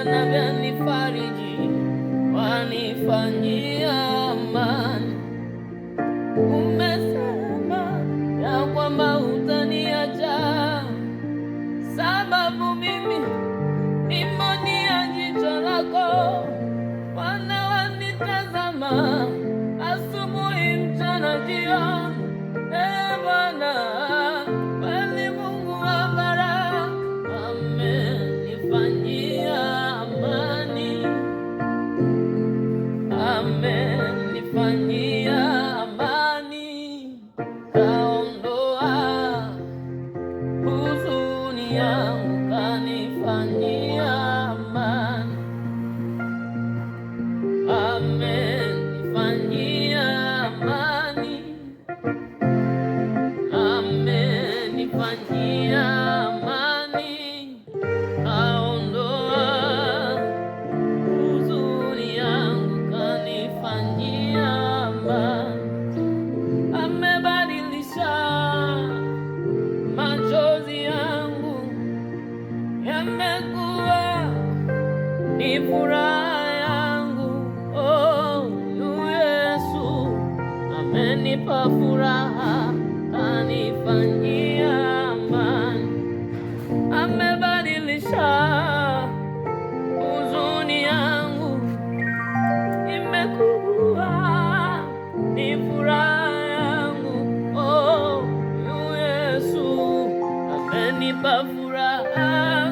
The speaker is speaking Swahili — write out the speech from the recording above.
wanavyonifariji, wanifanyia amani. Umesema ya kwamba hutaniacha, sababu mimi ni mboni ya jicho lako. Bwana wanitazama asubuhi, mchana, jioni. Bwana wewe Mungu wa baraka, amenifanyia amani, amenifanyia amani, kaondoa huzuni yangu, kanifanyia amani, amenifanyia amani, amenifanyia amani, kaondoa huzuni yangu, kanifanyia amani, amebadilisha machozi yangu, yamekuwa ni furaha yangu. Oh, Yesu amenipa furaha, kanifanyia amani, amebadilisha huzuni yangu, imekuwa ni furaha yangu. Oh, Yesu amenipa furaha,